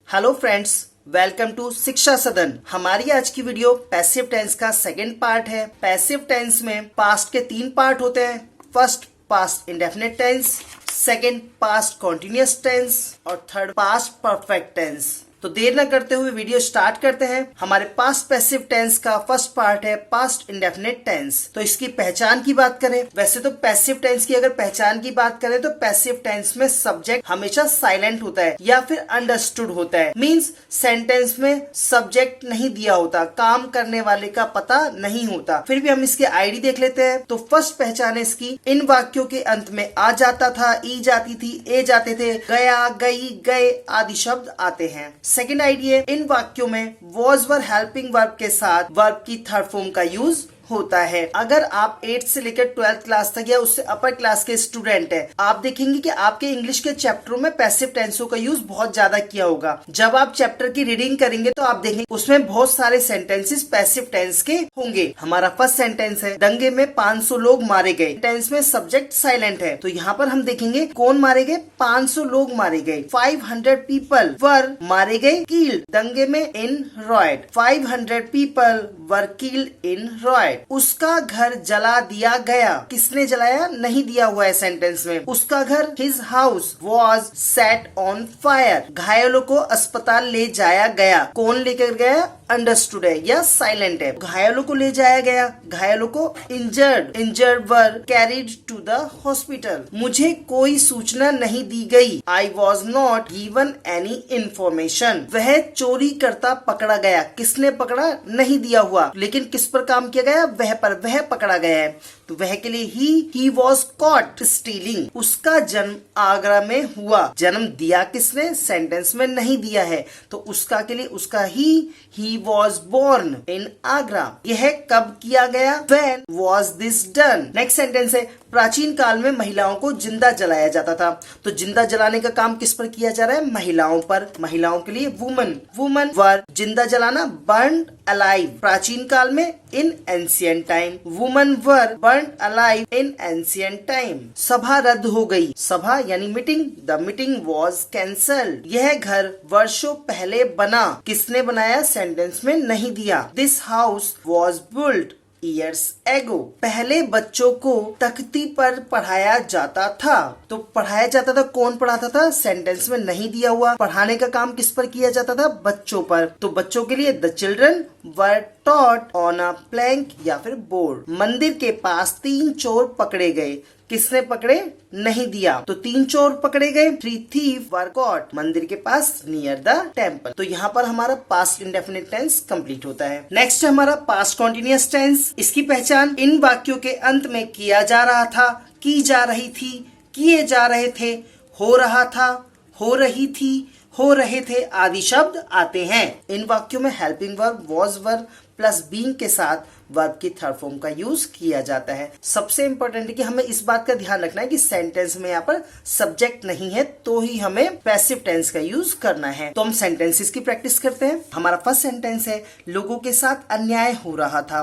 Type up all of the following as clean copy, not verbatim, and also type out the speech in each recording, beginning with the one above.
Hello friends, welcome to शिक्षा सदन। हमारी आज की वीडियो पैसिव टेंस का सेकंड पार्ट है। पैसिव टेंस में पास्ट के 3 पार्ट होते हैं। First past indefinite tense, second past continuous tense और थर्ड पास्ट परफेक्ट टेंस। तो देर न करते हुए वीडियो स्टार्ट करते हैं। हमारे पास्ट पैसिव टेंस का फर्स्ट पार्ट है पास्ट इंडेफिनिट टेंस। तो इसकी पहचान की बात करें, वैसे तो पैसिव टेंस की अगर पहचान की बात करें तो पैसिव टेंस में सब्जेक्ट हमेशा साइलेंट होता है या फिर अंडरस्टूड होता है। मीन्स सेंटेंस में सब्जेक्ट नहीं दिया होता, काम करने वाले का पता नहीं होता। फिर भी हम इसके आईडी देख लेते हैं। तो फर्स्ट पहचान है इसकी, इन वाक्यों के अंत में आ जाता था, ई जाती थी, ए जाते थे, गया, गई, गए आदि शब्द आते हैं। सेकेंड आइडिया, इन वाक्यों में वॉज वर हेल्पिंग वर्ब के साथ वर्ब की थर्ड फॉर्म का यूज होता है। अगर आप 8th से लेकर 12th क्लास तक या उससे अपर क्लास के स्टूडेंट हैं, आप देखेंगे कि आपके इंग्लिश के चैप्टरों में पैसिव टेंसों का यूज बहुत ज्यादा किया होगा। जब आप चैप्टर की रीडिंग करेंगे तो आप देखेंगे उसमें बहुत सारे सेंटेंसेस पैसिव टेंस के होंगे। हमारा फर्स्ट सेंटेंस है, दंगे में 500 लोग मारे गए। टेंस में सब्जेक्ट साइलेंट है, तो यहाँ पर हम देखेंगे कौन मारे गए, 500 लोग मारे गए। 500 पीपल वर मारे गए, कील्ड दंगे में इन रॉयड। 500 पीपल वर कील्ड इन रॉयड। उसका घर जला दिया गया, किसने जलाया नहीं दिया हुआ है सेंटेंस में। उसका घर, his house was set on fire. घायलों को अस्पताल ले जाया गया, कौन लेकर गया, अंडरस्टूड है या साइलेंट है। घायलों को ले जाया गया, घायलों को injured were carried to the hospital. मुझे कोई सूचना नहीं दी गई, I was not given any information. वह चोरी करता पकड़ा गया, किसने पकड़ा नहीं दिया हुआ, लेकिन किस पर काम किया गया, वह पर, वह पकड़ा गया है। तो वह के लिए ही वॉज कॉट स्टीलिंग। उसका जन्म आगरा में हुआ, जन्म दिया किसने, सेंटेंस में नहीं दिया है, तो उसका के लिए उसका ही वॉज बोर्न इन आगरा। यह कब किया गया, when was this done. Next sentence है, प्राचीन काल में महिलाओं को जिंदा जलाया जाता था। तो जिंदा जलाने का काम किस पर किया जा रहा है, महिलाओं पर। महिलाओं के लिए वुमन वर जिंदा जलाना, बर्न्ड अलाइव प्राचीन काल में, इन ancient time. Woman were burned alive in ancient time. सभा रद्द हो गई, सभा यानी meeting, the meeting was cancelled. यह घर वर्षों पहले बना, किसने बनाया, सेंटेंस में नहीं दिया। This house was built years ago। पहले बच्चों को तख्ती पर पढ़ाया जाता था। तो पढ़ाया जाता था, कौन पढ़ाता था, सेंटेंस में नहीं दिया हुआ। पढ़ाने का काम किस पर किया जाता था, बच्चों पर। तो बच्चों के लिए the children were taught on a plank या फिर बोर्ड। मंदिर के पास 3 चोर पकड़े गए, किसने पकड़े नहीं दिया, तो 3 चोर पकड़े गए। 3 थीव वर कॉट मंदिर के पास नियर द टेम्पल। तो यहाँ पर हमारा पास्ट इंडेफिनिट टेंस कंप्लीट होता है। नेक्स्ट है हमारा पास्ट कॉन्टिन्यूअस टेंस। इसकी पहचान, इन वाक्यों के अंत में किया जा रहा था, की जा रही थी, किए जा रहे थे, हो रहा था, हो रही थी, हो रहे थे आदि शब्द आते हैं। इन वाक्यों में helping verb was verb plus being के साथ वर्ब की थर्ड फॉर्म का यूज किया जाता है। सबसे इंपॉर्टेंट है कि हमें इस बात का ध्यान रखना है कि सेंटेंस में यहाँ पर सब्जेक्ट नहीं है तो ही हमें पैसिव टेंस का यूज करना है। तो हम सेंटेंसेस की प्रैक्टिस करते हैं। हमारा फर्स्ट सेंटेंस है, लोगों के साथ अन्याय हो रहा था।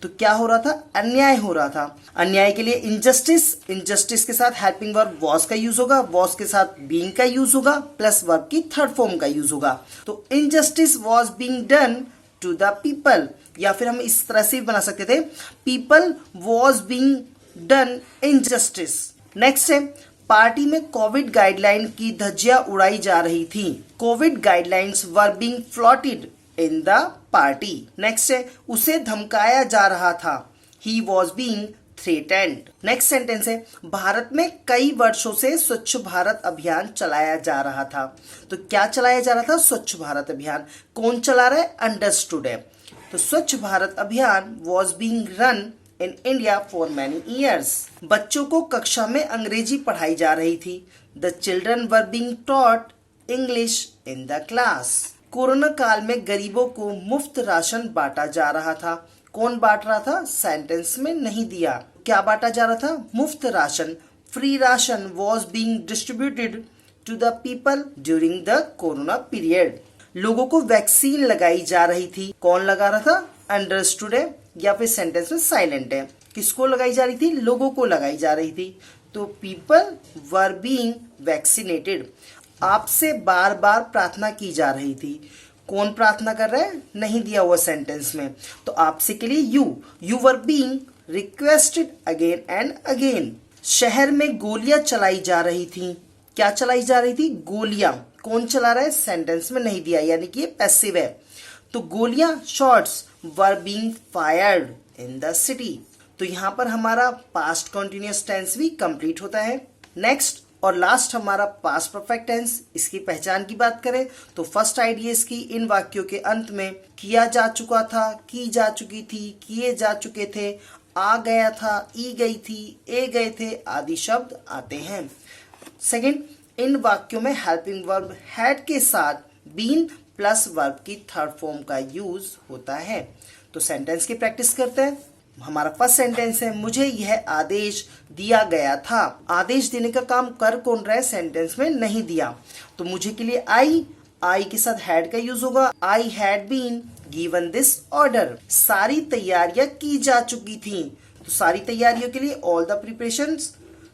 तो क्या हो रहा था, अन्याय हो रहा था। अन्याय के लिए इनजस्टिस, इनजस्टिस के साथ हेल्पिंग वर्ब वॉज का यूज होगा, वॉज के साथ बीइंग का यूज होगा प्लस वर्ब की थर्ड फॉर्म का यूज होगा। तो injustice was being done to the people, या फिर हम इस तरह से भी बना सकते थे, people was being done injustice. Next है, पार्टी में कोविड गाइडलाइन की धज्जियां उड़ाई जा रही थी। Covid guidelines were being flouted in the party. Next है, उसे धमकाया जा रहा था, he was being threatened. Next sentence है, भारत में कई वर्षों से स्वच्छ भारत अभियान चलाया जा रहा था। तो क्या चलाया जा रहा था, स्वच्छ भारत अभियान। कौन चला रहा है, अंडरस्टूड है। तो स्वच्छ भारत अभियान was being run in India for many years. बच्चों को कक्षा में अंग्रेजी पढ़ाई जा रही थी, the children were being taught English in the class. Corona काल में गरीबों को मुफ्त राशन बांटा जा रहा था, कौन बांट रहा था, सेंटेंस में नहीं दिया। क्या बांटा जा रहा था, मुफ्त राशन। Free ration was being distributed to the people during the corona period. लोगों को वैक्सीन लगाई जा रही थी, कौन लगा रहा था, अंडरस्टूड है या फिर सेंटेंस में साइलेंट है। किसको लगाई जा रही थी, लोगों को लगाई जा रही थी। तो पीपल वर बीइंग वैक्सीनेटेड। आपसे बार बार प्रार्थना की जा रही थी। कौन प्रार्थना कर रहा है, नहीं दिया हुआ सेंटेंस में। तो आपसे के लिए you were being requested again and again. शहर में गोलियां चलाई जा रही थी। क्या चलाई जा रही थी, गोलियां। कौन चला रहा है, सेंटेंस में नहीं दिया, यानी कि ये पैसिव है। तो गोलियां, shots were being fired in the city. तो यहां पर हमारा पास्ट कंटिन्यूअस टेंस भी कंप्लीट होता है। नेक्स्ट और लास्ट हमारा पास्ट परफेक्ट टेंस। इसकी पहचान की बात करें तो फर्स्ट आइडिया इसकी, इन वाक्यों के अंत में किया जा चुका था, की जा चुकी थी, किए जा चुके थे, आ गया था, ई गई थी, ए गए थे आदि शब्द आते हैं। सेकंड, इन वाक्यों में हेल्पिंग वर्ब हैड के साथ बीन प्लस वर्ब की थर्ड फॉर्म का यूज होता है। तो सेंटेंस की प्रैक्टिस करते हैं। हमारा फर्स्ट सेंटेंस है, मुझे यह आदेश दिया गया था। आदेश देने का काम कर कौन रहा है, सेंटेंस में नहीं दिया। तो मुझे के लिए आई के साथ हैड का यूज होगा। I had been given this order. सारी तैयारियां की जा चुकी थी। तो सारी तैयारियों के लिए all the preparations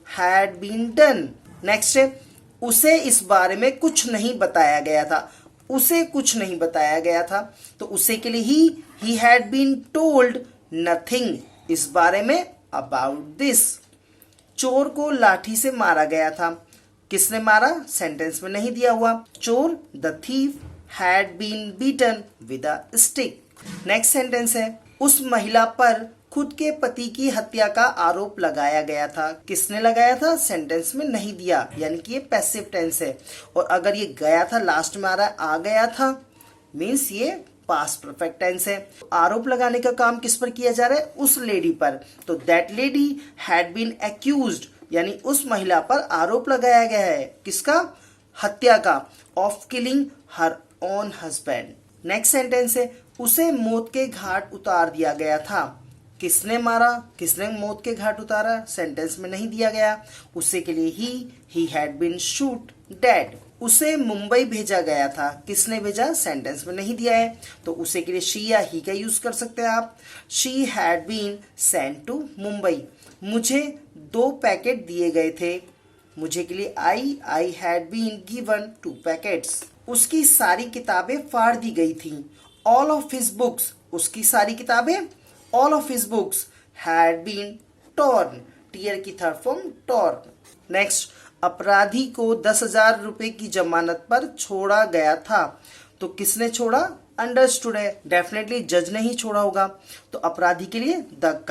had been done. Next है, उसे इस बारे में कुछ नहीं बताया गया था। उसे कुछ नहीं बताया गया था। तो उसे के लिए ही हैड बीन टोल्ड नथिंग इस बारे में अबाउट दिस। चोर को लाठी से मारा गया था। किसने मारा, सेंटेंस में नहीं दिया हुआ। चोर the thief had been beaten with a stick. Next sentence है, उस महिला पर खुद के पति की हत्या का आरोप लगाया गया था। किसने लगाया था, सेंटेंस में नहीं दिया, यानी कि ये पैसिव टेंस है। और अगर ये गया था लास्ट में आ रहा है, आ गया था, मीन्स ये पास्ट परफेक्ट टेंस है। आरोप लगाने का काम किस पर किया जा रहा है, उस लेडी पर। तो that lady had been accused, यानी उस महिला पर आरोप लगाया गया है। किसका, हत्या का, of killing her own husband. Next sentence है, उसे मौत के घाट उतार दिया गया था। किसने मारा, किसने मौत के घाट उतारा, सेंटेंस में नहीं दिया गया। उसे के लिए ही हैड बीन शूट डेड। उसे मुंबई भेजा गया था। किसने भेजा, सेंटेंस में नहीं दिया है। तो उसे के लिए शी या ही का यूज कर सकते हैं आप। She had been sent to Mumbai. मुझे 2 पैकेट दिए गए थे। मुझे के लिए I had been given 2 packets. उसकी सारी किताबें फाड़ दी गई थी। ऑल ऑफ हिज बुक्स, उसकी सारी किताबें, all of his books had been torn, tear की थर्ड फॉर्म टॉर्न। नेक्स्ट, अपराधी को 10,000 रुपए की जमानत पर छोड़ा गया था। तो किसने छोड़ा, अंडरस्टूड है, डेफिनेटली जज ने ही छोड़ा होगा। तो अपराधी के लिए the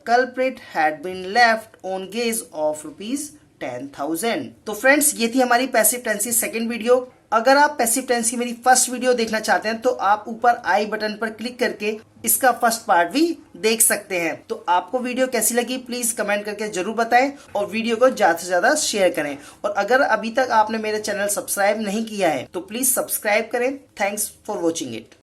culprit had been left on gauge of ₹10,000। तो फ्रेंड्स, ये थी हमारी पैसिव टेंस की सेकंड वीडियो। अगर आप पैसिव टेंस की मेरी फर्स्ट वीडियो देखना चाहते हैं तो आप ऊपर आई बटन पर क्लिक करके इसका फर्स्ट पार्ट भी देख सकते हैं। तो आपको वीडियो कैसी लगी प्लीज कमेंट करके जरूर बताएं और वीडियो को ज्यादा से ज्यादा शेयर करें। और अगर अभी तक आपने मेरे चैनल सब्सक्राइब नहीं किया है तो प्लीज सब्सक्राइब करें। Thanks for watching it.